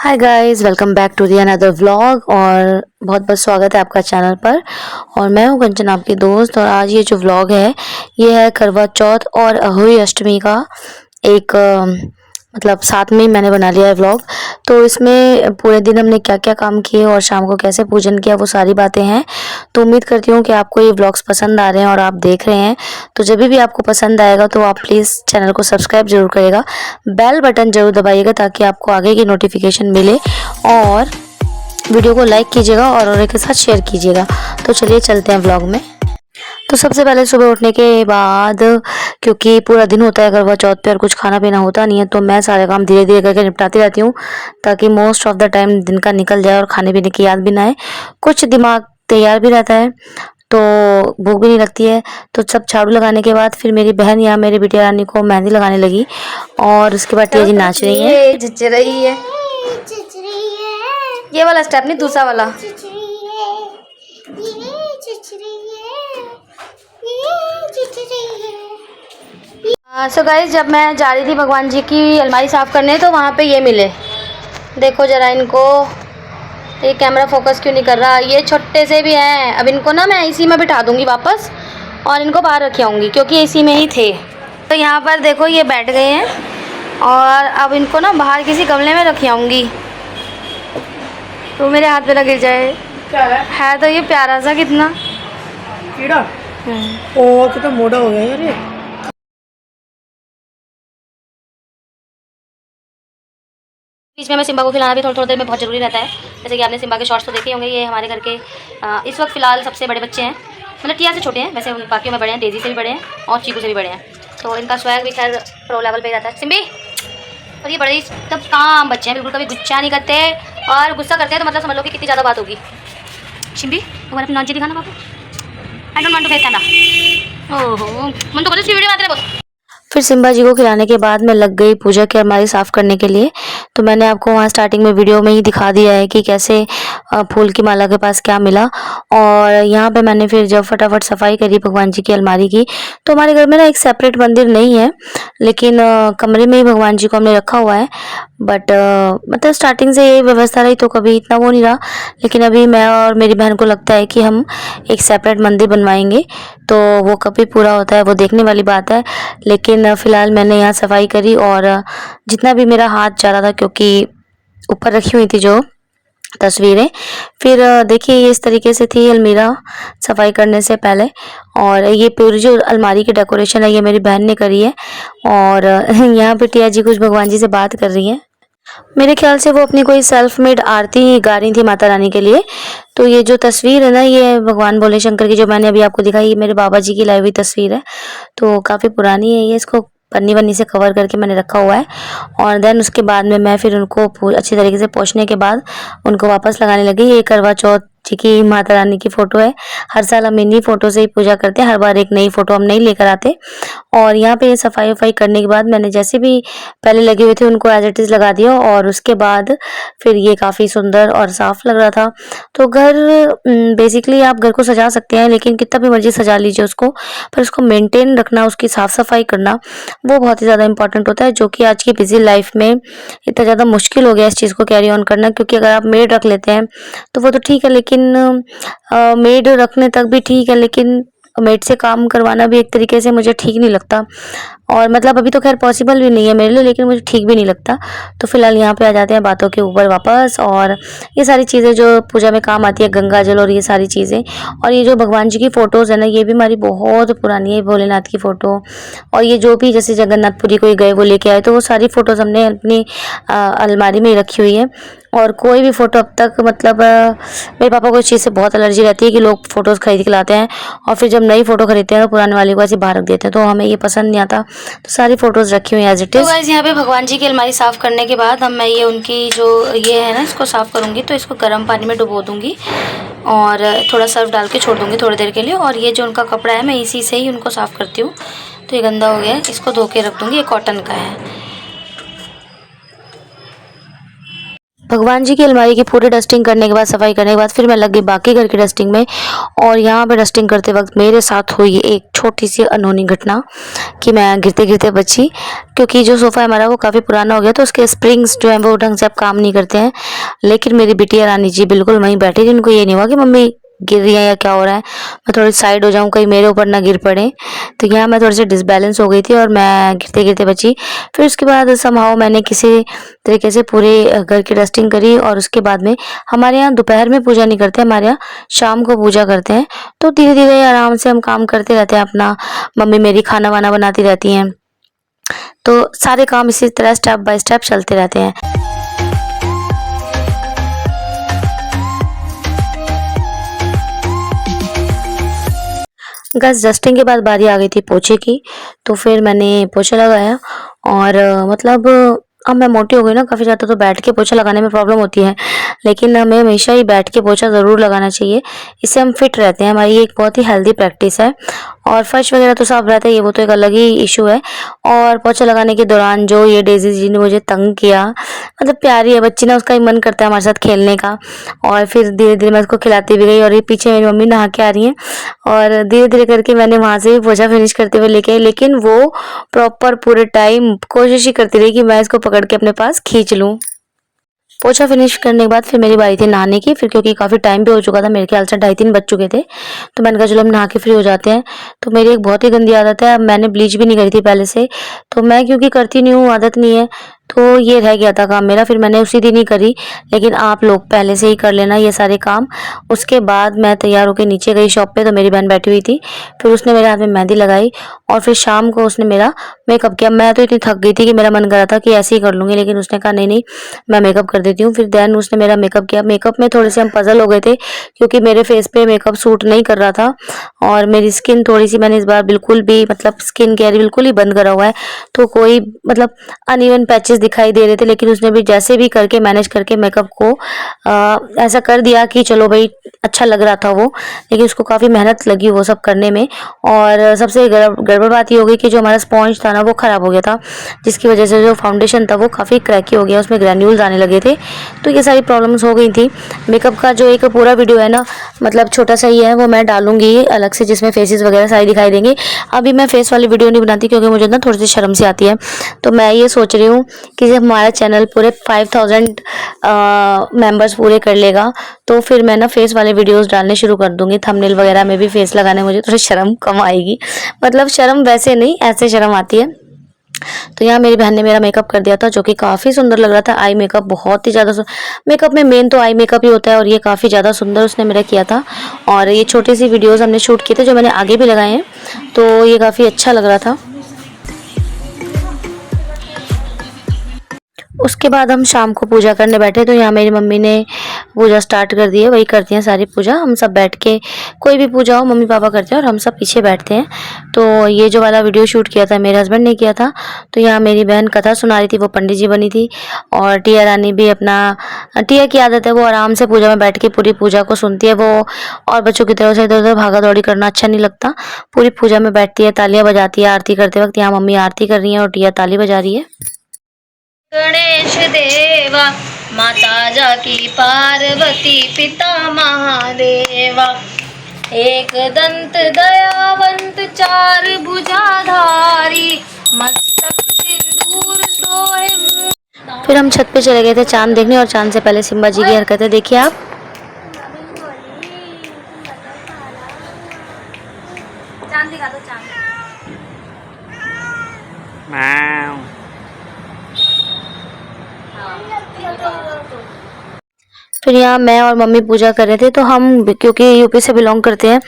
Hi guys, welcome back to the another vlog. और बहुत बहुत स्वागत है आपका चैनल पर। और मैं हूं कंचन, आपकी दोस्त। और आज ये जो व्लॉग है ये है करवा चौथ और अहोई अष्टमी का एक मतलब साथ में ही मैंने बना लिया है व्लॉग। तो इसमें पूरे दिन हमने क्या क्या काम किए और शाम को कैसे पूजन किया वो सारी बातें हैं। तो उम्मीद करती हूँ कि आपको ये व्लॉग्स पसंद आ रहे हैं और आप देख रहे हैं। तो जब भी आपको पसंद आएगा तो आप प्लीज़ चैनल को सब्सक्राइब जरूर करेगा, बेल बटन जरूर दबाइएगा ताकि आपको आगे की नोटिफिकेशन मिले, और वीडियो को लाइक कीजिएगा और औरों के साथ शेयर कीजिएगा। तो चलिए चलते हैं व्लॉग में। तो सबसे पहले सुबह उठने के बाद, क्योंकि पूरा दिन होता है करवा चौथ पे और कुछ खाना पीना होता नहीं है, तो मैं सारे काम धीरे धीरे करके निपटाती रहती हूँ ताकि मोस्ट ऑफ द टाइम दिन का निकल जाए और खाने पीने की याद भी ना आए, कुछ दिमाग तैयार भी रहता है, तो भूख भी नहीं लगती है। तो सब झाड़ू लगाने के बाद फिर मेरी बहन या मेरी बिटिया रानी को मेहंदी लगाने लगी, और उसके बाद टिया जी नाच रही है, झिझ रही है। ये वाला स्टेप नहीं, दूसरा वाला। सो गाइस, जब मैं जा रही थी भगवान जी की अलमारी साफ़ करने तो वहाँ पे ये मिले। देखो ज़रा इनको, ये कैमरा फोकस क्यों नहीं कर रहा। ये छोटे से भी हैं। अब इनको ना मैं इसी में बिठा दूँगी वापस और इनको बाहर रख आऊँगी क्योंकि इसी में ही थे। तो यहाँ पर देखो ये बैठ गए हैं और अब इनको ना बाहर किसी गमले में रख आऊँगी। तो मेरे हाथ पे ना गिर जाए। क्या है तो ये प्यारा सा कितना कीड़ा। ओ कितना मोटा हो गया यार ये। बीच में सिम्बा को खिलाना भी थोड़ी देर में बहुत ज़रूरी रहता है। जैसे कि आपने सिम्बा के शॉर्ट्स तो देखे होंगे। ये हमारे घर के इस वक्त फ़िलहाल सबसे बड़े बच्चे हैं, मतलब टिया से छोटे हैं, वैसे बाकियों में बड़े हैं, डेजी से भी बड़े हैं और चीकू से भी बड़े हैं। तो इनका स्वैग भी खैर प्रो लेवल पे रहता है। सिम्बी, और ये बड़े ही तब काम बच्चे हैं, बिल्कुल कभी गुस्सा नहीं करते, और गुस्सा करते हैं तो मतलब समझ लो कि कितनी ज़्यादा बात होगी। सिम्बी तुम्हारे अपनी नॉन जी दिखाना बाबू। I don't want to face camera. ओहो मन तो कर वीडियो में आते रहे। फिर सिम्बा जी को खिलाने के बाद मैं लग गई पूजा की अलमारी साफ़ करने के लिए। तो मैंने आपको वहाँ स्टार्टिंग में वीडियो में ही दिखा दिया है कि कैसे फूल की माला के पास क्या मिला। और यहाँ पे मैंने फिर जब फटाफट सफाई करी भगवान जी की अलमारी की, तो हमारे घर में ना एक सेपरेट मंदिर नहीं है, लेकिन कमरे में ही भगवान जी को हमने रखा हुआ है। बट मतलब स्टार्टिंग से ये व्यवस्था रही तो कभी इतना वो नहीं रहा, लेकिन अभी मैं और मेरी बहन को लगता है कि हम एक सेपरेट मंदिर बनवाएंगे। तो वो कभी पूरा होता है वो देखने वाली बात है। लेकिन फ़िलहाल मैंने यहाँ सफाई करी और जितना भी मेरा हाथ जा रहा था, क्योंकि ऊपर रखी हुई थी जो तस्वीरें, फिर देखिए ये इस तरीके से थी अलमीरा सफाई करने से पहले। और ये पूरी जो अलमारी की डेकोरेशन है ये मेरी बहन ने करी है। और यहाँ पे टिया जी कुछ भगवान जी से बात कर रही हैं। मेरे ख्याल से वो अपनी कोई सेल्फ मेड आरती ही गा रही थी माता रानी के लिए। तो ये जो तस्वीर है ना, ये भगवान भोले शंकर की जो मैंने अभी आपको दिखाई, ये मेरे बाबा जी की लाई हुई तस्वीर है। तो काफ़ी पुरानी है ये, इसको पन्नी वन्नी से कवर करके मैंने रखा हुआ है। और देन उसके बाद में मैं फिर उनको अच्छी तरीके से पोंछने के बाद उनको वापस लगाने लगी। ये करवा चौथ जी की माता रानी की फ़ोटो है। हर साल हम इन्हीं फ़ोटो से ही पूजा करते हैं, हर बार एक नई फ़ोटो हम नहीं लेकर आते। और यहाँ पे सफाई वफाई करने के बाद मैंने जैसे भी पहले लगे हुए थे उनको एज इट इज़ लगा दिया, और उसके बाद फिर ये काफ़ी सुंदर और साफ़ लग रहा था। तो घर बेसिकली आप घर को सजा सकते हैं, लेकिन कितना भी मर्जी सजा लीजिए उसको, पर उसको मेंटेन रखना, उसकी साफ़ सफाई करना वो बहुत ही ज़्यादा इंपॉर्टेंट होता है, जो कि आज की बिजी लाइफ में इतना ज़्यादा मुश्किल हो गया इस चीज़ को कैरी ऑन करना। क्योंकि अगर आप मेड रख लेते हैं तो वो तो ठीक है, लेकिन मेड रखने तक भी ठीक है, लेकिन मेड से काम करवाना भी एक तरीके से मुझे ठीक नहीं लगता। और मतलब अभी तो खैर पॉसिबल भी नहीं है मेरे लिए, लेकिन मुझे ठीक भी नहीं लगता। तो फिलहाल यहाँ पे आ जाते हैं बातों के ऊपर वापस। और ये सारी चीज़ें जो पूजा में काम आती है, गंगा जल और ये सारी चीज़ें, और ये जो भगवान जी की फ़ोटोज़ है ना, ये भी हमारी बहुत पुरानी है, भोलेनाथ की फ़ोटो। और ये जो भी जैसे जगन्नाथपुरी कोई गए वो लेके आए, तो वो सारी फ़ोटोज़ हमने अपनी अलमारी में ही रखी हुई है। और कोई भी फ़ोटो अब तक मतलब मेरे पापा को इस चीज़ से बहुत एलर्जी रहती है कि लोग फ़ोटोज़ खरीद के लाते हैं और फिर जब नई फ़ोटो खरीदते हैं तो पुराने वाली को ऐसे बाहर रख देते हैं, तो हमें ये पसंद नहीं आता। तो सारी फ़ोटोज़ रखी हुई हैं एज इट इज़। तो गाइस, यहाँ पे भगवान जी की अलमारी साफ़ करने के बाद हम मैं ये उनकी जो ये है ना, इसको साफ़ करूँगी। तो इसको गर्म पानी में डुबो दूँगी और थोड़ा सर्फ डाल के छोड़ दूँगी थोड़ी देर के लिए। और ये जो उनका कपड़ा है मैं इसी से ही उनको साफ़ करती हूँ। तो ये गंदा हो गया है, इसको धो के रख दूँगी। ये कॉटन का है। भगवान जी की अलमारी की पूरी डस्टिंग करने के बाद, सफाई करने के बाद फिर मैं लग गई बाकी घर की डस्टिंग में। और यहाँ पे डस्टिंग करते वक्त मेरे साथ हुई एक छोटी सी अनहोनी घटना कि मैं गिरते गिरते बची, क्योंकि जो सोफ़ा है हमारा वो काफ़ी पुराना हो गया, तो उसके स्प्रिंग्स जो हैं वो ढंग से अब काम नहीं करते हैं। लेकिन मेरी बिटिया रानी जी बिल्कुल वहीं बैठी थी, उनको ये नहीं हुआ कि मम्मी गिर रही है या क्या हो रहा है, मैं थोड़ी साइड हो जाऊं कहीं मेरे ऊपर ना गिर पड़े। तो यहाँ मैं थोड़ी सी डिसबैलेंस हो गई थी और मैं गिरते गिरते बची। फिर उसके बाद समहाउ मैंने किसी तरीके से पूरे घर की डस्टिंग करी। और उसके बाद में हमारे यहाँ दोपहर में पूजा नहीं करते, हमारे यहाँ शाम को पूजा करते हैं। तो धीरे धीरे आराम से हम काम करते रहते हैं अपना। मम्मी मेरी खाना वाना बनाती रहती हैं, तो सारे काम इसी तरह स्टेप बाय स्टेप चलते रहते हैं। गैस डस्टिंग के बाद बारी आ गई थी पोछे की, तो फिर मैंने पोछा लगाया। और मतलब अब मैं मोटी हो गई ना काफ़ी ज़्यादा, तो बैठ के पोछा लगाने में प्रॉब्लम होती है, लेकिन हमें हमेशा ही बैठ के पोछा ज़रूर लगाना चाहिए। इससे हम फिट रहते हैं, हमारी ये एक बहुत ही हेल्दी प्रैक्टिस है। और फर्श वगैरह तो साफ रहता है, ये वो तो एक अलग ही इशू है। और पोछा लगाने के दौरान जो ये डेज़ी जी ने मुझे तंग किया, मतलब प्यारी है बच्ची ना, उसका ही मन करता है हमारे साथ खेलने का। और फिर धीरे धीरे मैं उसको खिलाती भी गई, और ये पीछे मेरी मम्मी नहा के आ रही हैं, और धीरे धीरे करके मैंने वहाँ से भी पोछा फिनिश करते हुए लेके आई। लेकिन वो प्रॉपर पूरे टाइम कोशिश ही करती रही कि मैं इसको पकड़ के अपने पास खींच लूँ। पोछा फिनिश करने के बाद फिर मेरी बारी थी नहाने की। फिर क्योंकि काफ़ी टाइम भी हो चुका था, मेरे ख्याल से 2:30-3 बज चुके थे, तो मैंने कहा चलो हम नहा के फ्री हो जाते हैं। तो मेरी एक बहुत ही गंदी आदत है, अब मैंने ब्लीच भी नहीं करी थी पहले से, तो मैं क्योंकि करती नहीं हूँ, आदत नहीं है, तो ये रह गया था काम मेरा। फिर मैंने उसी दिन ही करी। लेकिन आप लोग पहले से ही कर लेना ये सारे काम। उसके बाद मैं तैयार होकर नीचे गई शॉप पे, तो मेरी बहन बैठी हुई थी, फिर उसने मेरे हाथ में मेहंदी लगाई और फिर शाम को उसने मेरा मेकअप किया। मैं तो इतनी थक गई थी कि मेरा मन कर रहा था कि ऐसे ही कर लूँगी, लेकिन उसने कहा नहीं नहीं मैं मेकअप कर देती हूँ। फिर देन उसने मेरा मेकअप किया। मेकअप में थोड़े से हम पजल हो गए थे, क्योंकि मेरे फेस पे मेकअप सूट नहीं कर रहा था, और मेरी स्किन थोड़ी सी, मैंने इस बार बिल्कुल भी मतलब स्किन केयर बिल्कुल ही बंद करा हुआ है, तो कोई मतलब अनइवन पैचेस दिखाई दे रहे थे। लेकिन उसने भी जैसे भी करके मैनेज करके मेकअप को ऐसा कर दिया कि चलो भाई अच्छा लग रहा था वो, लेकिन उसको काफ़ी मेहनत लगी वो सब करने में। और सबसे गड़बड़ बात ये हो गई कि जो हमारा स्पॉन्ज था ना वो ख़राब हो गया था, जिसकी वजह से जो फाउंडेशन था वो काफ़ी क्रैकी हो गया, उसमें ग्रैन्यूल्स आने लगे थे। तो ये सारी प्रॉब्लम्स हो गई थी। मेकअप का जो एक पूरा वीडियो है ना, मतलब छोटा सा ही है, वो मैं डालूंगी अलग से, जिसमें फेसेस वगैरह सारी दिखाई देंगे। अभी मैं फेस वाली वीडियो नहीं बनाती, क्योंकि मुझे ना थोड़ी सी शर्म सी आती है। तो मैं ये सोच रही हूँ कि जब हमारा चैनल पूरे 5000 मेंबर्स पूरे कर लेगा, तो फिर मैं ना फेस वाले वीडियोस डालने शुरू कर दूंगी। थंबनेल वगैरह में भी फेस लगाने में मुझे थोड़ी शर्म कम आएगी, मतलब शर्म वैसे नहीं, ऐसे शर्म आती है। तो यहाँ मेरी बहन ने मेरा मेकअप कर दिया था, जो कि काफ़ी सुंदर लग रहा था। आई मेकअप बहुत ही ज़्यादा, मेकअप में मेन तो आई मेकअप ही होता है, और ये काफ़ी ज़्यादा सुंदर उसने मेरा किया था। और ये छोटी सी वीडियोस हमने शूट किए थे, जो मैंने आगे भी लगाए हैं, तो ये काफ़ी अच्छा लग रहा था। उसके बाद हम शाम को पूजा करने बैठे, तो यहाँ मेरी मम्मी ने पूजा स्टार्ट कर दी है, वही करती हैं सारी पूजा। हम सब बैठ के, कोई भी पूजा हो मम्मी पापा करते हैं और हम सब पीछे बैठते हैं। तो ये जो वाला वीडियो शूट किया था मेरे हस्बैंड ने किया था। तो यहाँ मेरी बहन कथा सुना रही थी, वो पंडित जी बनी थी। और टिया रानी भी अपना, टिया की आदत है वो आराम से पूजा में बैठ के पूरी पूजा को सुनती है वो, और बच्चों की तरह से इधर उधर भागा दौड़ी करना अच्छा नहीं लगता। पूरी पूजा में बैठती है, तालियां बजाती है आरती करते वक्त। यहाँ मम्मी आरती कर रही है और टिया ताली बजा रही है। गणेश देवा माता जाकी पार्वती पिता महादेवा, एक दंत दयावंत चार भुजाधारी, मस्तक सिंदूर सोहे मुंह। फिर हम छत पे चले गए थे चांद देखने, और चांद से पहले सिम्बा जी की हरकतें देखिए आप। चांद दिखा दो, चांद। फिर यहाँ मैं और मम्मी पूजा कर रहे थे। तो हम क्योंकि यूपी से बिलोंग करते हैं,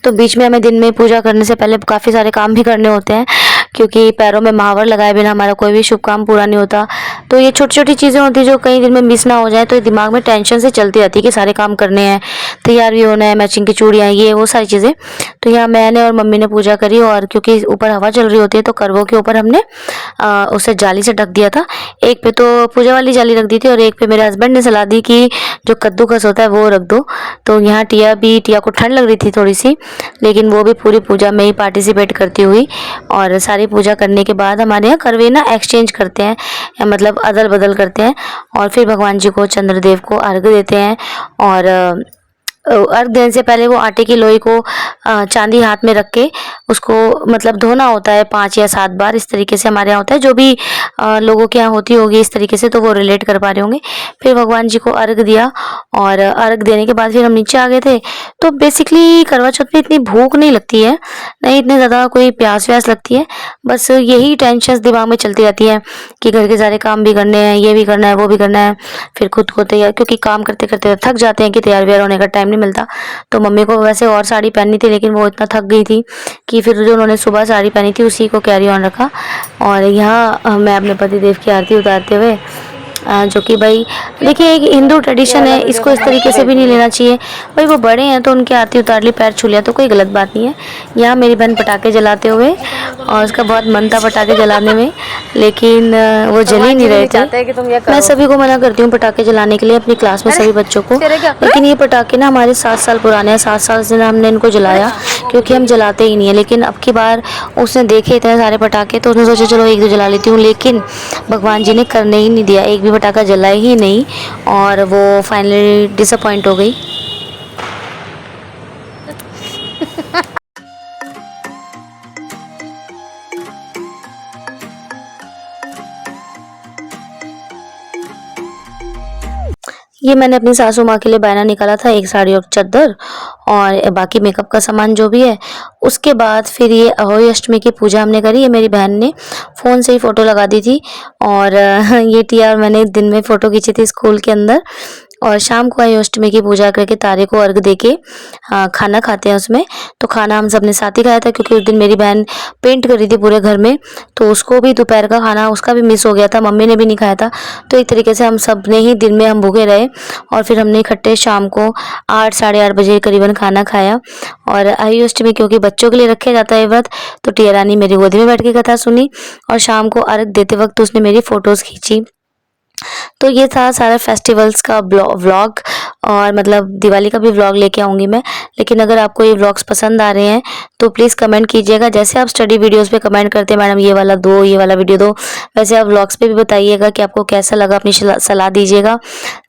तो बीच में हमें दिन में पूजा करने से पहले काफ़ी सारे काम भी करने होते हैं, क्योंकि पैरों में महावर लगाए बिना हमारा कोई भी शुभ काम पूरा नहीं होता। तो ये छोटी छोटी चीज़ें होती हैं जो कई दिन में मिस ना हो जाए, तो दिमाग में टेंशन से चलती रहती है कि सारे काम करने हैं, तैयार भी होना है, मैचिंग की चूड़ियाँ, ये वो सारी चीज़ें। तो यहाँ मैंने और मम्मी ने पूजा करी, और क्योंकि ऊपर हवा चल रही होती है, तो करवों के ऊपर हमने उसे जाली से ढक दिया था। एक पे तो पूजा वाली जाली रख दी थी, और एक पे मेरे हस्बैंड ने सलाह दी कि जो कद्दूकस होता है वो रख दो। तो यहाँ टिया को ठंड लग रही थी थोड़ी सी, लेकिन वो भी पूरी पूजा में ही पार्टिसिपेट करती हुई और सारी सारी पूजा करने के बाद हमारे यहाँ करवे ना एक्सचेंज करते हैं, मतलब अदल बदल करते हैं, और फिर भगवान जी को, चंद्रदेव को अर्घ देते हैं। और अर्घ देने से पहले वो आटे की लोई को चांदी हाथ में रख के उसको मतलब धोना होता है 5 या 7 बार, इस तरीके से हमारे यहाँ होता है। जो भी लोगों के यहाँ होती होगी इस तरीके से, तो वो रिलेट कर पा रहे होंगे। फिर भगवान जी को अर्घ दिया, और अर्घ देने के बाद फिर हम नीचे आ गए थे। तो बेसिकली करवा चौथ में इतनी भूख नहीं लगती है, नहीं इतनी ज़्यादा कोई प्यास व्यास लगती है, बस यही टेंशन दिमाग में चलती रहती है कि घर के सारे काम भी करने हैं, ये भी करना है, वो भी करना है। फिर खुद को तैयार, क्योंकि काम करते करते थक जाते हैं कि तैयार व्यार होने का टाइम नहीं मिलता। तो मम्मी को वैसे और साड़ी पहननी थी, लेकिन वो इतना थक गई थी कि फिर जो उन्होंने सुबह साड़ी पहनी थी उसी को कैरी ऑन रखा। और यहाँ मैं अपने पति देव की आरती उतारते हुए, जो कि भाई देखिए एक हिंदू ट्रेडिशन है, इसको इस तरीके से भी नहीं लेना चाहिए। भाई वो बड़े हैं तो उनकी आरती उतार ली, पैर छू लिया तो कोई गलत बात नहीं है। यहाँ मेरी बहन पटाखे जलाते हुए, और उसका बहुत मन था पटाखे जलाने में, लेकिन वो जल ही नहीं रहे थे। मैं सभी को मना करती हूँ पटाखे जलाने के लिए, अपनी क्लास में सभी बच्चों को, लेकिन ये पटाखे ना हमारे 7 साल पुराने हैं, 7 साल से हमने इनको जलाया, क्योंकि हम जलाते ही नहीं है। लेकिन अब की बार उसने देखे इतने सारे पटाखे तो उसने सोचा चलो एक दो जला लेती हूँ, लेकिन भगवान जी ने करने ही नहीं दिया, एक भी पटाखा जला ही नहीं, और वो फाइनली डिसअपॉइंट हो गई। ये मैंने अपनी सासू माँ के लिए बायना निकाला था, एक साड़ी और चद्दर, और बाकी मेकअप का सामान जो भी है। उसके बाद फिर ये अहोई अष्टमी की पूजा हमने करी। ये मेरी बहन ने फ़ोन से ही फ़ोटो लगा दी थी, और ये टिया और मैंने दिन में फ़ोटो खींची थी स्कूल के अंदर। और शाम को अहोई अष्टमी की पूजा करके तारे को अर्घ देके खाना खाते हैं उसमें। तो खाना हम सब ने साथ ही खाया था, क्योंकि उस दिन मेरी बहन पेंट कर रही थी पूरे घर में, तो उसको भी दोपहर का खाना उसका भी मिस हो गया था, मम्मी ने भी नहीं खाया था। तो एक तरीके से हम सब ने ही दिन में हम भूखे रहे, और फिर हमने इकट्ठे शाम को 8 साढ़े 8 बजे करीबन खाना खाया। और अहोई अष्टमी क्योंकि बच्चों के लिए रखा जाता है व्रत, तो टिया रानी मेरी गोदी में बैठ के कथा सुनी, और शाम को अर्घ देते वक्त उसने मेरी फ़ोटोज़ खींची। तो ये था सारा फेस्टिवल्स का व्लॉग, और मतलब दिवाली का भी व्लॉग लेके आऊँगी मैं। लेकिन अगर आपको ये व्लॉग्स पसंद आ रहे हैं तो प्लीज़ कमेंट कीजिएगा। जैसे आप स्टडी वीडियोस पे कमेंट करते हैं मैडम ये वाला दो, ये वाला वीडियो दो, वैसे आप व्लॉग्स पे भी बताइएगा कि आपको कैसा लगा, अपनी सलाह दीजिएगा।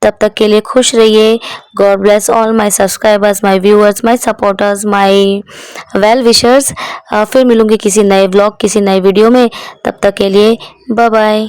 तब तक के लिए खुश रहिए। God bless all my subscribers, my viewers, my supporters, my well wishers. फिर मिलूँगी किसी नए व्लॉग, किसी नए वीडियो में। तब तक के लिए बाय बाय।